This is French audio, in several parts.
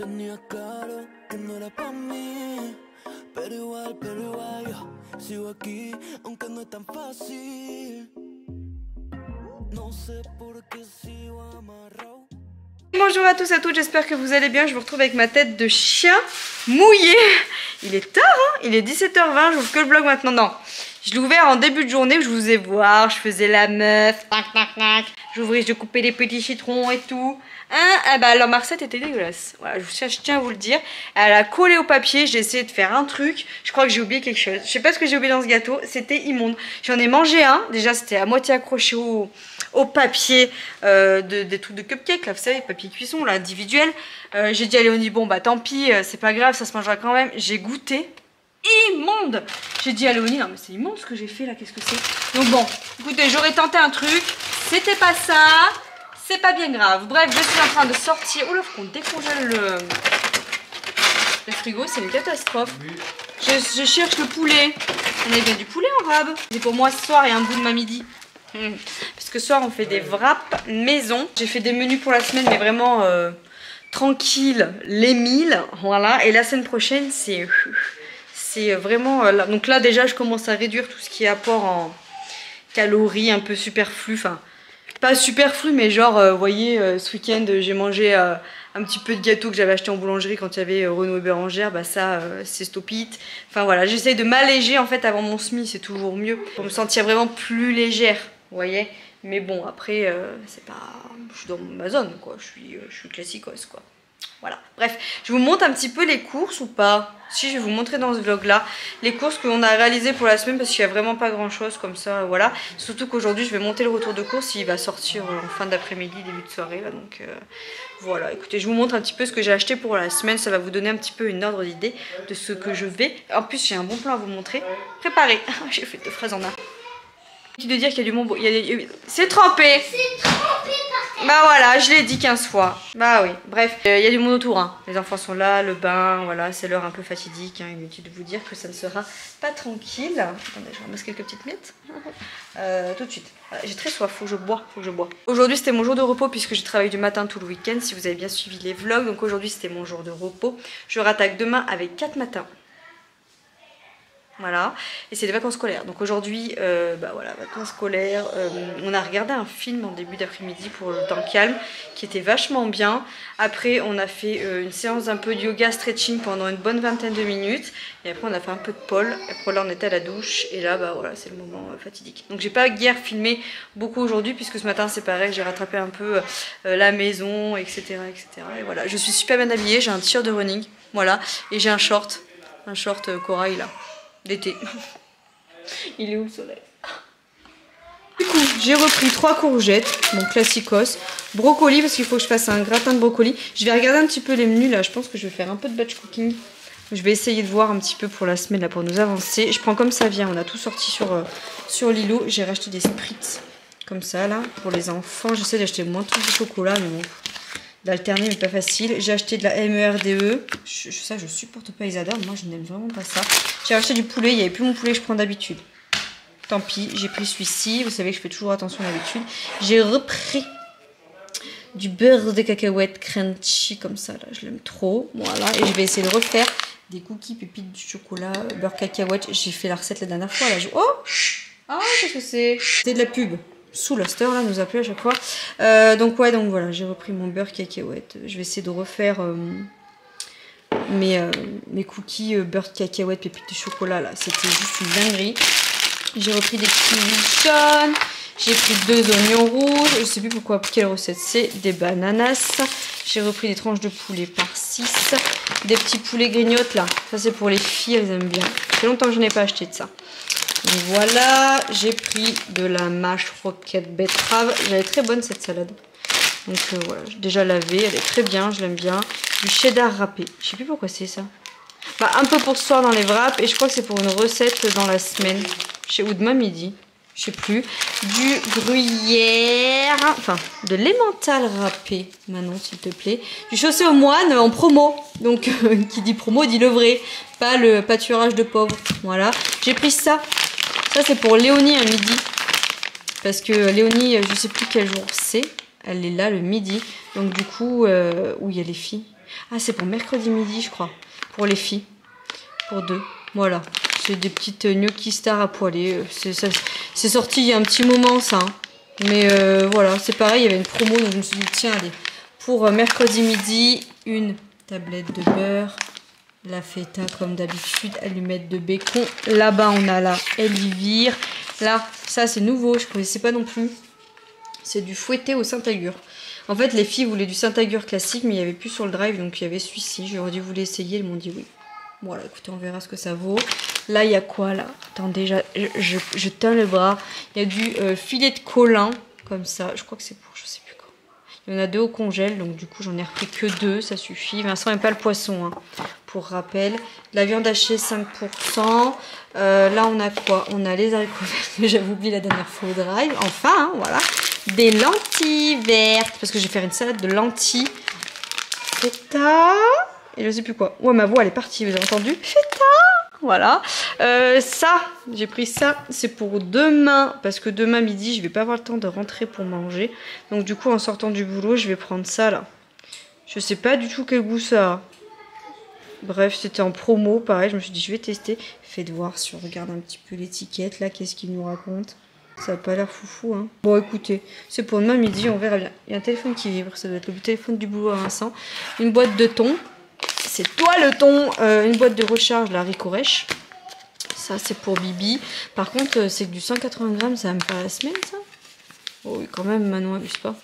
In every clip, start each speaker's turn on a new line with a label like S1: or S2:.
S1: tenía claro que no era para mí, pero igual yo sigo aquí, aunque no es tan fácil. No sé por qué sigo amarrado.
S2: Bonjour à tous et à toutes, j'espère que vous allez bien. Je vous retrouve avec ma tête de chien mouillé. Il est tard, hein, il est 17h20, j'ouvre que le vlog maintenant. Non, je l'ai ouvert en début de journée où je vous ai voir, je faisais la meuf, j'ouvrais, je coupais les petits citrons et tout. Hein, bah alors ma recette était dégueulasse, voilà, je tiens à vous le dire. Elle a collé au papier, j'ai essayé de faire un truc, je crois que j'ai oublié quelque chose. Je sais pas ce que j'ai oublié dans ce gâteau, c'était immonde. J'en ai mangé un, déjà c'était à moitié accroché au papier des trucs de cupcake, là, vous savez, papier cuisson, là, individuel. J'ai dit à Léonie, bon bah tant pis, c'est pas grave, ça se mangera quand même. J'ai goûté, immonde. J'ai dit à Léonie, non mais c'est immonde ce que j'ai fait là, qu'est-ce que c'est? Donc bon, écoutez, j'aurais tenté un truc, c'était pas ça. C'est pas bien grave. Bref, je suis en train de sortir. Oula, faut qu'on décongèle le frigo, c'est une catastrophe. Je cherche le poulet. On a bien du poulet en rab. C'est pour moi ce soir et un bout de ma midi. Parce que ce soir, on fait des wraps maison. J'ai fait des menus pour la semaine, mais vraiment tranquille, les 1000. Voilà. Et la semaine prochaine, c'est vraiment. Donc là, déjà, je commence à réduire tout ce qui est apport en calories un peu superflu. Enfin. Pas superflu, mais genre, vous voyez, ce week-end, j'ai mangé un petit peu de gâteau que j'avais acheté en boulangerie quand il y avait Renaud et Bérangère. Bah ça, c'est stop it. Enfin voilà, j'essaye de m'alléger en fait avant mon SMI, c'est toujours mieux. Pour me sentir vraiment plus légère, vous voyez. Mais bon, après, c'est pas... Je suis dans ma zone, quoi. Je suis classicos, quoi. Voilà, bref, je vous montre un petit peu les courses ou pas. Si, je vais vous montrer dans ce vlog là les courses qu'on a réalisées pour la semaine parce qu'il n'y a vraiment pas grand chose comme ça, voilà. Surtout qu'aujourd'hui je vais monter le retour de course, il va sortir en fin d'après-midi, début de soirée là, donc voilà. Écoutez, je vous montre un petit peu ce que j'ai acheté pour la semaine, ça va vous donner un petit peu une ordre d'idée de ce que je vais. En plus j'ai un bon plan à vous montrer, préparé. J'ai fait 2 fraises en un. De dire qu'il y a du bonbon, c'est trempé. Bah voilà, je l'ai dit 15 fois. Bah oui, bref, il y a du monde autour, hein. Les enfants sont là, le bain, voilà, c'est l'heure un peu fatidique, hein. Inutile de vous dire que ça ne sera pas tranquille. Attendez, je ramasse quelques petites miettes. Tout de suite. Voilà, j'ai très soif, faut que je bois, Aujourd'hui c'était mon jour de repos puisque j'ai travaillé du matin tout le week-end, si vous avez bien suivi les vlogs. Donc aujourd'hui c'était mon jour de repos. Je rattaque demain avec 4 matins. Voilà, et c'est des vacances scolaires. Donc aujourd'hui, bah voilà, vacances scolaires. On a regardé un film en début d'après-midi pour le temps calme, qui était vachement bien. Après, on a fait une séance un peu de yoga stretching pendant une bonne vingtaine de minutes. Et après, on a fait un peu de pole. Après, là, on était à la douche. Et là, bah voilà, c'est le moment fatidique. Donc, j'ai pas guère filmé beaucoup aujourd'hui, puisque ce matin, c'est pareil, j'ai rattrapé un peu la maison, etc., etc. Et voilà, je suis super bien habillée. J'ai un t-shirt de running, voilà, et j'ai un short corail là. D'été. Il est où le soleil? Du coup, j'ai repris 3 courgettes, bon classicos, brocoli parce qu'il faut que je fasse un gratin de brocoli. Je vais regarder un petit peu les menus là, je pense que je vais faire un peu de batch cooking. Je vais essayer de voir un petit peu pour la semaine là pour nous avancer. Je prends comme ça vient, on a tout sorti sur Lilo. J'ai racheté des spritz comme ça là pour les enfants. J'essaie d'acheter moins de chocolat mais bon. D'alterner mais pas facile. J'ai acheté de la MERDE. Ça je supporte pas, ils adorent. Moi je n'aime vraiment pas ça. J'ai acheté du poulet, il n'y avait plus mon poulet que je prends d'habitude. Tant pis, j'ai pris celui-ci. Vous savez que je fais toujours attention d'habitude. J'ai repris du beurre de cacahuète crunchy comme ça là. Je l'aime trop. Voilà, et je vais essayer de refaire des cookies pépites du chocolat, beurre cacahuète. J'ai fait la recette la dernière fois là. Oh, ah qu'est-ce que c'est? C'était de la pub. Sous l'Aster là nous appelait à chaque fois. Donc ouais, donc voilà, j'ai repris mon beurre cacahuète. Je vais essayer de refaire mes cookies beurre cacahuète pépites de chocolat là. C'était juste une dinguerie. J'ai repris des kiwis jaunes. J'ai pris 2 oignons rouges. Je sais plus pourquoi, quelle recette c'est. Des bananas. J'ai repris des tranches de poulet par 6. Des petits poulets grignotes là. Ça c'est pour les filles, elles aiment bien. Ça fait longtemps que je n'ai pas acheté de ça. Donc voilà, j'ai pris de la mâche roquette betterave. Elle est très bonne cette salade. Donc voilà, j'ai déjà lavé, elle est très bien, je l'aime bien. Du cheddar râpé, je sais plus pourquoi c'est ça. Bah, un peu pour ce soir dans les wraps et je crois que c'est pour une recette dans la semaine. Ou demain midi, je sais plus. Du gruyère, enfin de l'emmental râpé, Manon s'il te plaît. Du chaussé aux moines en promo. Donc qui dit promo dit le vrai, pas le pâturage de pauvres. Voilà, j'ai pris ça. Ça c'est pour Léonie un midi. Parce que Léonie, je sais plus quel jour c'est. Elle est là le midi. Donc du coup, où il y a les filles. Ah, c'est pour mercredi midi, je crois. Pour les filles. Pour 2. Voilà. C'est des petites gnocchi star à poêler. C'est sorti il y a un petit moment, ça. Hein. Mais voilà, c'est pareil, il y avait une promo, donc je me suis dit, tiens, allez. Pour mercredi midi, une tablette de beurre. La feta, comme d'habitude. Allumettes de bacon. Là-bas, on a la Elvire. Là, ça, c'est nouveau. Je ne connaissais pas non plus. C'est du fouetté au Saint-Agur. En fait, les filles voulaient du Saint-Agur classique, mais il n'y avait plus sur le drive, donc il y avait celui-ci. J'aurais dû vous l'essayer, elles m'ont dit oui. Voilà, écoutez, on verra ce que ça vaut. Là, il y a quoi, là? Attendez, je teins le bras. Il y a du filet de colin, comme ça. Je crois que c'est pour, je sais plus quoi. Il y en a 2 au congèle, donc du coup, j'en ai repris que 2, ça suffit. Vincent n'aime pas le poisson, hein, pour rappel. La viande hachée, 5%. Là, on a quoi? On a les haricots verts, que j'avais oublié la dernière fois au drive. Enfin, hein, voilà. Des lentilles vertes, parce que je vais faire une salade de lentilles. Feta. Et je sais plus quoi. Ouais, ma voix, elle est partie, vous avez entendu? Feta. Voilà. Ça, j'ai pris ça. C'est pour demain, parce que demain midi, je vais pas avoir le temps de rentrer pour manger. Donc du coup, en sortant du boulot, je vais prendre ça, là. Je sais pas du tout quel goût ça a. Bref, c'était en promo, pareil. Je me suis dit, je vais tester. Faites voir si on regarde un petit peu l'étiquette, là. Qu'est-ce qu'il nous raconte? Ça n'a pas l'air foufou, hein. Bon, écoutez, c'est pour demain midi, on verra bien. Il y a un téléphone qui vibre, ça doit être le téléphone du boulot à Vincent. Une boîte de thon. C'est toi le thon. Une boîte de recharge, la Ricorèche. Ça, c'est pour Bibi. Par contre, c'est que du 180 grammes, ça va me faire la semaine, ça? Oh oui, quand même, Manon abuse pas.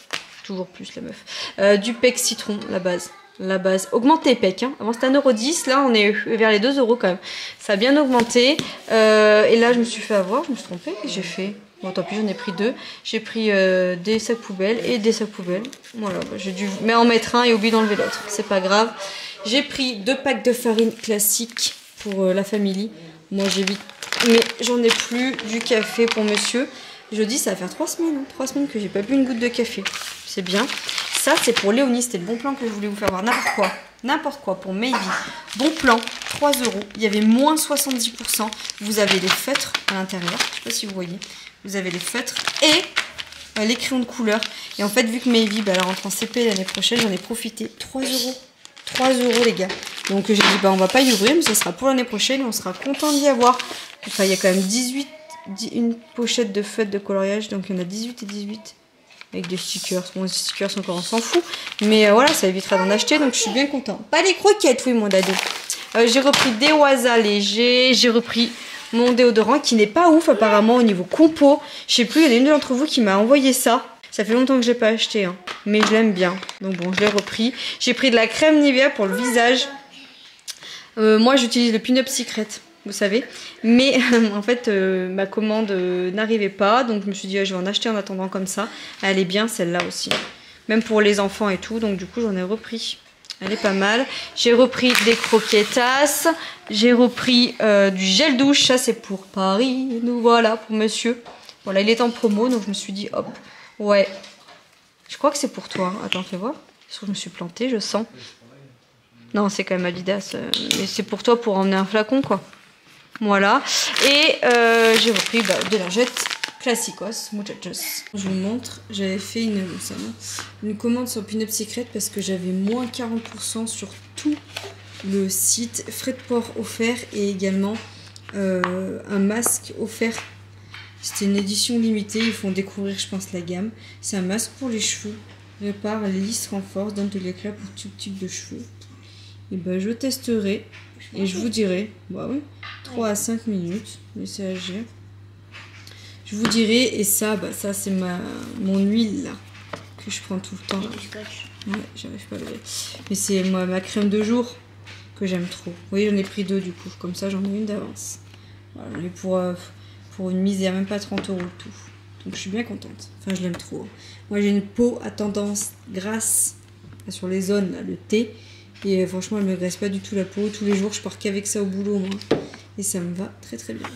S2: Toujours plus, la meuf. Du pec citron, la base. La base. Augmenté pec, hein. Avant c'était 1,10 €, là on est vers les 2 € quand même. Ça a bien augmenté. Et là je me suis fait avoir, je me suis trompée. Qu'est-ce que j'ai fait? Bon tant pis, j'en ai pris 2. J'ai pris des sacs poubelles et des sacs poubelles. Voilà, j'ai dû en mettre un et oublier d'enlever l'autre. C'est pas grave. J'ai pris 2 packs de farine classique pour la famille. Moi j'évite. Mais j'en ai plus du café pour monsieur. Je dis ça va faire 3 semaines. Hein. 3 semaines que j'ai pas bu une goutte de café. C'est bien. Ça, c'est pour Léonie. C'était le bon plan que je voulais vous faire voir. N'importe quoi. N'importe quoi pour Maybe. Bon plan, 3 €. Il y avait moins 70%. Vous avez les feutres à l'intérieur. Je ne sais pas si vous voyez. Vous avez les feutres et les crayons de couleur. Et en fait, vu que Maybe, elle rentre en CP l'année prochaine, j'en ai profité. 3 €. 3 € les gars. Donc j'ai dit, on va pas y ouvrir, mais ça sera pour l'année prochaine et on sera content d'y avoir. Enfin, il y a quand même une pochette de feutres de coloriage. Donc il y en a 18 et 18. Avec des stickers. Bon, les stickers encore, on s'en fout. Mais voilà, ça évitera d'en acheter. Donc, je suis bien content. Pas les croquettes, oui, mon dado. J'ai repris des Waza légers. J'ai repris mon déodorant qui n'est pas ouf, apparemment, au niveau compo. Je sais plus, il y en a une d'entre vous qui m'a envoyé ça. Ça fait longtemps que je l'ai pas acheté. Hein. Mais je l'aime bien. Donc, bon, je l'ai repris. J'ai pris de la crème Nivea pour le visage. Moi, j'utilise le Pin-Up Secret. Vous savez, mais en fait ma commande n'arrivait pas, donc je me suis dit je vais en acheter en attendant comme ça. Elle est bien celle-là aussi, même pour les enfants et tout, donc du coup j'en ai repris. Elle est pas mal. J'ai repris des croquetas, j'ai repris du gel douche, ça c'est pour Paris, nous voilà pour monsieur. Voilà, il est en promo, donc je me suis dit hop, ouais, je crois que c'est pour toi. Attends, fais voir. Je me suis plantée, je sens. Non, c'est quand même Adidas, mais c'est pour toi pour emmener un flacon quoi. Voilà, et j'ai repris des lingettes classicos, muchachos. Je vous montre, j'avais fait une commande sur Pin-Up Secret parce que j'avais moins 40% sur tout le site, frais de port offert et également un masque offert. C'était une édition limitée, ils font découvrir je pense la gamme. C'est un masque pour les cheveux, répare, lisse, renforce, donne de l'éclat pour tout type de cheveux. Et je testerai et je vous dirai, bah oui, 3 à 5 minutes, laissez agir. Je vous dirai, et ça, ça c'est mon huile là, que je prends tout le temps. Ouais, j'arrive pas à le dire. Mais c'est ma crème de jour que j'aime trop. Vous voyez, j'en ai pris 2 du coup, comme ça j'en ai une d'avance. Voilà, et pour une misère, même pas 30 € le tout. Donc je suis bien contente, enfin je l'aime trop. Moi j'ai une peau à tendance grasse sur les zones, là, le T. Et franchement, elle me graisse pas du tout la peau. Tous les jours, je pars qu'avec ça au boulot, moi. Et ça me va très très bien.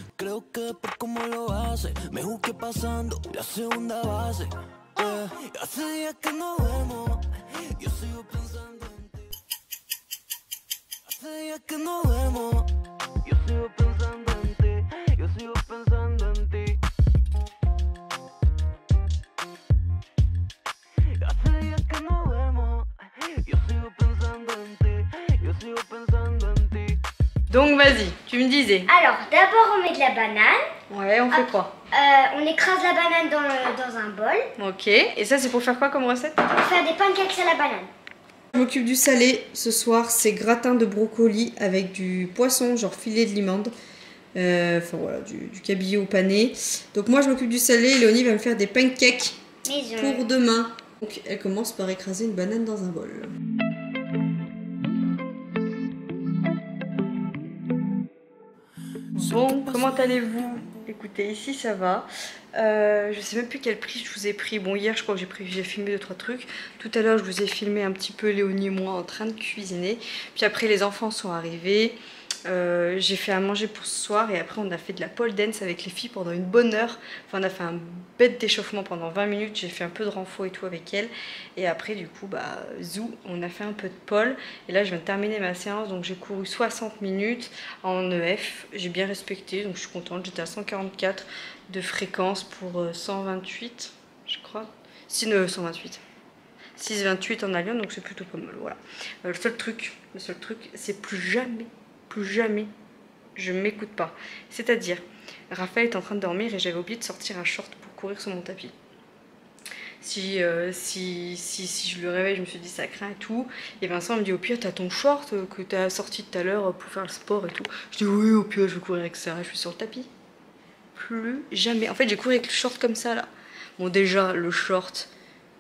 S1: Yo sigo pensando en ti.
S2: Donc vas-y, tu me disais.
S3: Alors, d'abord on met de la banane.
S2: Ouais, on fait quoi?
S3: On écrase la banane dans un bol.
S2: Ok, et ça c'est pour faire quoi comme recette?
S3: Pour faire des pancakes à la banane.
S2: Je m'occupe du salé ce soir, c'est gratin de brocoli avec du poisson, genre filet de limande. Enfin voilà, du cabillaud pané. Donc moi je m'occupe du salé, Léonie va me faire des pancakes pour demain. Donc elle commence par écraser une banane dans un bol. Bon, comment allez-vous? Écoutez, ici ça va. Je sais même plus quel prix je vous ai pris. Bon, hier je crois que j'ai filmé 2-3 trucs. Tout à l'heure je vous ai filmé un petit peu Léonie et moi en train de cuisiner. Puis après les enfants sont arrivés. J'ai fait à manger pour ce soir et après on a fait de la pole dance avec les filles pendant une bonne heure. Enfin on a fait un bête d'échauffement pendant 20 minutes, j'ai fait un peu de renfort et tout avec elle. Et après du coup bah zou, on a fait un peu de pole. Et là je viens de terminer ma séance, donc j'ai couru 60 minutes en EF. J'ai bien respecté, donc je suis contente, j'étais à 144 de fréquence pour 128 je crois. 128. 6,28 en alliant, donc c'est plutôt pas mal, voilà. Le seul truc c'est plus jamais je m'écoute pas. C'est-à-dire, Raphaël est en train de dormir et j'avais oublié de sortir un short pour courir sur mon tapis. Si je le réveille, je me suis dit ça craint et tout. Et Vincent me dit au pire t'as ton short que t'as sorti tout à l'heure pour faire le sport et tout. Je dis oui au pire je vais courir avec ça, je suis sur le tapis. Plus jamais. En fait j'ai couru avec le short comme ça là. Bon déjà le short,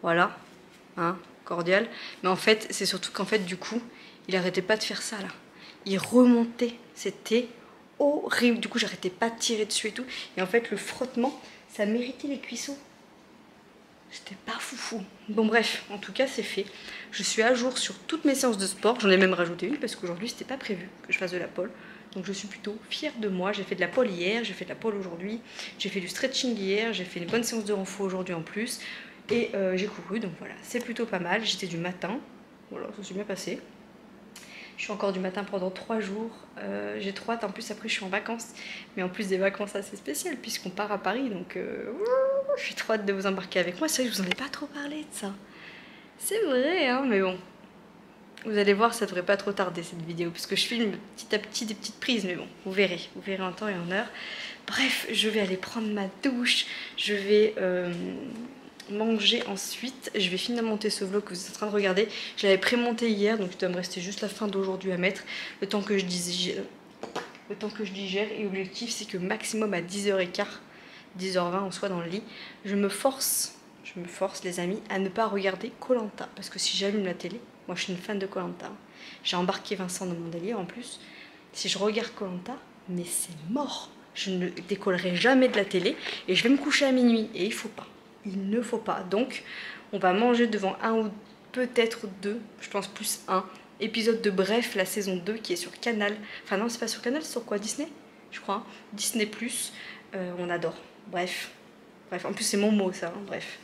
S2: voilà, hein, cordial. Mais en fait c'est surtout qu'en fait du coup il arrêtait pas de faire ça là. Il remontait, c'était horrible. Du coup j'arrêtais pas de tirer dessus et tout. Et en fait le frottement ça méritait les cuissots. C'était pas foufou. Bon bref, en tout cas c'est fait. Je suis à jour sur toutes mes séances de sport. J'en ai même rajouté une parce qu'aujourd'hui c'était pas prévu que je fasse de la pole. Donc je suis plutôt fière de moi. J'ai fait de la pole hier, j'ai fait de la pole aujourd'hui. J'ai fait du stretching hier, j'ai fait une bonne séance de renfort aujourd'hui en plus. Et j'ai couru, donc voilà, c'est plutôt pas mal. J'étais du matin, voilà, ça s'est bien passé. Je suis encore du matin pendant 3 jours. J'ai trop hâte. En plus, après, je suis en vacances. Mais en plus des vacances assez spéciales, puisqu'on part à Paris. Donc, je suis trop hâte de vous embarquer avec moi. C'est vrai que je vous en ai pas trop parlé de ça. C'est vrai, hein, mais bon. Vous allez voir, ça devrait pas trop tarder cette vidéo. Parce que je filme petit à petit des petites prises. Mais bon, vous verrez. Vous verrez en temps et en heure. Bref, je vais aller prendre ma douche. Je vais manger ensuite. Je vais finir de monter ce vlog que vous êtes en train de regarder. Je l'avais pré-monté hier, donc il doit me rester juste la fin d'aujourd'hui à mettre, le temps que je digère. Et l'objectif c'est que maximum à 10h15, 10h20 on soit dans le lit. Je me force les amis à ne pas regarder Koh Lanta, parce que si j'allume la télé, moi je suis une fan de Koh Lanta, j'ai embarqué Vincent dans mon délire en plus. Si je regarde Koh Lanta, mais c'est mort, je ne décollerai jamais de la télé et je vais me coucher à minuit et il faut pas. Il ne faut pas. Donc, on va manger devant un ou peut-être 2, je pense plus 1 épisode de Bref, la saison 2 qui est sur Canal. Enfin non, c'est pas sur Canal, c'est sur quoi? Disney, je crois. Disney+. On adore. Bref. En plus, c'est mon mot, ça. Hein. Bref.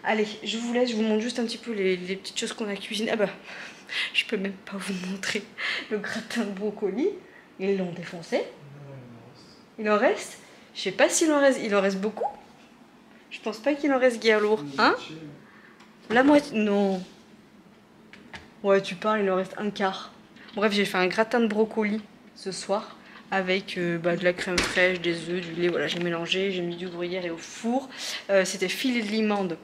S2: Allez, je vous laisse. Je vous montre juste un petit peu les petites choses qu'on a cuisinées. Ah bah, je peux même pas vous montrer le gratin de brocoli. Ils l'ont défoncé. Il en reste? Je sais pas s'il en reste. Il en reste beaucoup? Je pense pas qu'il en reste guère lourd. Hein? La moitié. Non. Ouais, tu parles, il en reste un quart. Bref, j'ai fait un gratin de brocoli ce soir. Avec de la crème fraîche, des œufs, du lait. Voilà, j'ai mélangé. J'ai mis du gruyère et au four. C'était filet de limande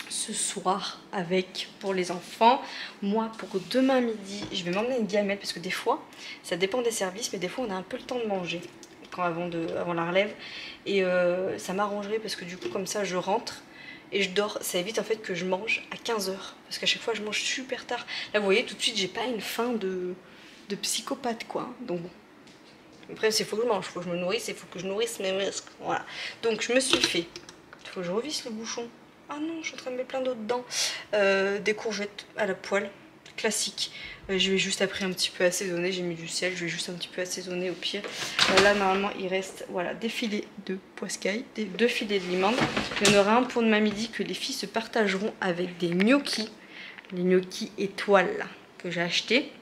S2: ce soir avec pour les enfants. Moi, pour demain midi, je vais m'emmener une gamelle. Parce que des fois, ça dépend des services. Mais des fois, on a un peu le temps de manger. Avant la relève, et ça m'arrangerait parce que du coup comme ça je rentre et je dors, ça évite en fait que je mange à 15h parce qu'à chaque fois je mange super tard. Là vous voyez tout de suite j'ai pas une faim de psychopathe quoi, donc bon. Après il faut que je mange, il faut que je me nourrisse, il faut que je nourrisse mes muscles, voilà. Donc je me suis fait, il faut que je revisse le bouchon, ah non je suis en train de mettre plein d'eau dedans, des courgettes à la poêle, classique. Je vais juste après un petit peu assaisonner, j'ai mis du sel, je vais juste un petit peu assaisonner au pire. Là normalement il reste voilà, des filets de poiscaille, 2 filets de limande. Il y en aura un pour demain midi que les filles se partageront avec des gnocchis, les gnocchis étoiles là, que j'ai acheté.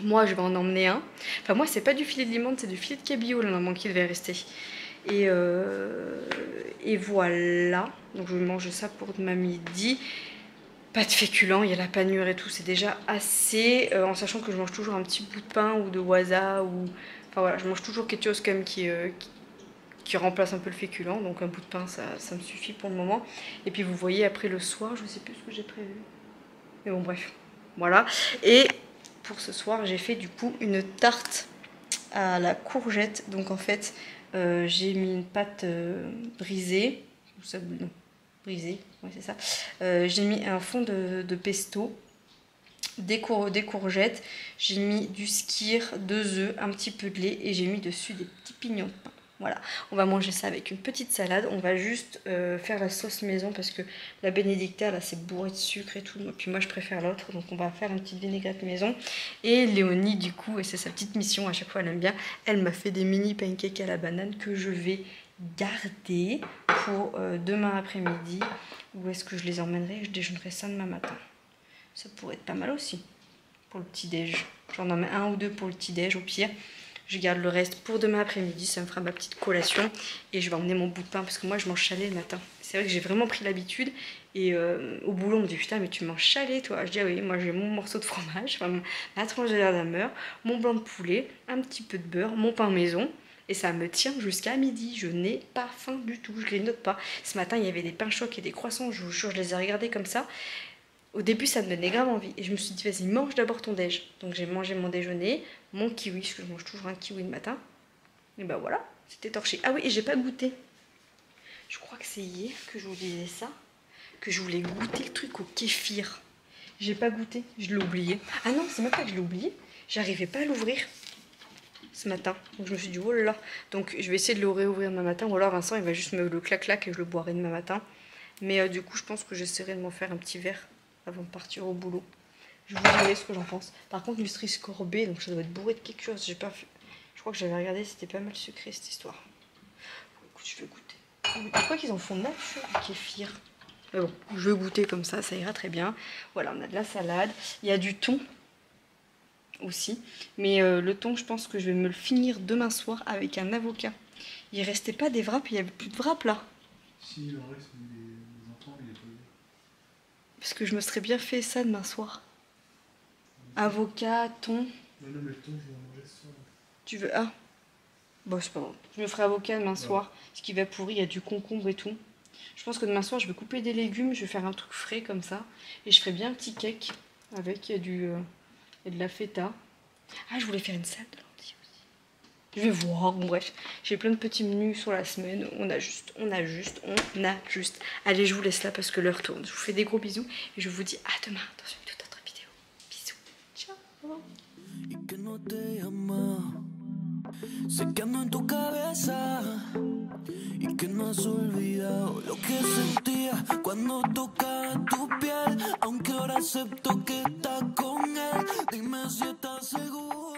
S2: Moi je vais en emmener un, enfin moi c'est pas du filet de limande, c'est du filet de cabillaud là normalement qui devait rester. Et voilà, donc je vais manger ça pour demain midi. pas de féculents, il y a la panure et tout, c'est déjà assez, en sachant que je mange toujours un petit bout de pain ou de waza, ou... Enfin voilà, je mange toujours quelque chose quand même qui remplace un peu le féculent, donc un bout de pain ça me suffit pour le moment. Et puis vous voyez après le soir, je sais plus ce que j'ai prévu. Mais bon bref, voilà. Et pour ce soir j'ai fait du coup une tarte à la courgette. Donc en fait j'ai mis une pâte brisée, non, brisée, ouais c'est ça. J'ai mis un fond de pesto, des courgettes, j'ai mis du skyr, 2 œufs, un petit peu de lait et j'ai mis dessus des petits pignons de pain. Voilà, on va manger ça avec une petite salade. On va juste faire la sauce maison parce que la bénédicta là c'est bourré de sucre et tout. Et puis moi je préfère l'autre, donc on va faire une petite vinaigrette maison. Et Léonie du coup, et c'est sa petite mission, à chaque fois elle aime bien, elle m'a fait des mini pancakes à la banane que je vais garder pour demain après-midi. Où est-ce que je les emmènerai? Je déjeunerai ça demain matin. Ça pourrait être pas mal aussi pour le petit déj. J'en mets 1 ou 2 pour le petit déj au pire. Je garde le reste pour demain après-midi, ça me fera ma petite collation. Et je vais emmener mon bout de pain parce que moi je mange salé le matin. C'est vrai que j'ai vraiment pris l'habitude. Et au boulot on me dit putain mais tu manges salé toi. Je dis ah oui, moi j'ai mon morceau de fromage, enfin, ma tranche de dame, mon blanc de poulet, un petit peu de beurre, mon pain maison. Et ça me tient jusqu'à midi, je n'ai pas faim du tout, je grignote pas. Ce matin il y avait des pains chocs et des croissants, je vous jure je les ai regardés comme ça. Au début, ça me donnait grave envie. Et je me suis dit, vas-y, mange d'abord ton déj. Donc j'ai mangé mon déjeuner, mon kiwi, parce que je mange toujours un kiwi le matin. Et ben voilà, c'était torché. Ah oui, et j'ai pas goûté. Je crois que c'est hier que je vous disais ça, que je voulais goûter le truc au kéfir. J'ai pas goûté, je l'ai oublié. Ah non, c'est même pas que je l'ai oublié. J'arrivais pas à l'ouvrir ce matin. Donc je me suis dit, oh là là. Donc je vais essayer de le réouvrir demain matin. Ou alors Vincent, il va juste me le clac-clac et je le boirai demain matin. Mais du coup, je pense que j'essaierai de m'en faire un petit verre avant de partir au boulot. Je vous dirai ce que j'en pense. Par contre, Nutri Scorbé, donc ça doit être bourré de quelque chose. J'ai pas fait... Je crois que j'avais regardé, c'était pas mal sucré cette histoire. Écoute, je vais goûter. Je crois qu'ils en font 9 du kéfir. Mais bon, je vais goûter comme ça ira très bien. Voilà, on a de la salade. Il y a du thon aussi. Mais le thon, je pense que je vais me le finir demain soir avec un avocat. Il restait pas des wraps, il y avait plus de wraps là.
S4: Si, le reste, les enfants, il y a pas eu.
S2: Parce que je me serais bien fait ça demain soir. Avocat, thon.
S4: Non, mais le thon, je vais en manger ce soir.
S2: Tu veux... Ah. Bon, c'est pas grave. Je me ferai avocat demain soir. Ce qui va pourrir, il y a du concombre et tout. Je pense que demain soir, je vais couper des légumes. Je vais faire un truc frais comme ça. Et je ferai bien un petit cake avec il y a de la feta. Ah, je voulais faire une salade de lentilles aussi. Je vais voir. Bon, bref. J'ai plein de petits menus sur la semaine. On a juste. Allez, je vous laisse là parce que l'heure tourne. Je vous fais des gros bisous. Et je vous dis à demain dans une toute autre vidéo. Bisous. Ciao.
S1: Y que no te llama, se quedó en tu cabeza y que no has olvidado lo que sentía cuando tocaba tu piel, aunque ahora acepto que estás con él, dime si estás seguro.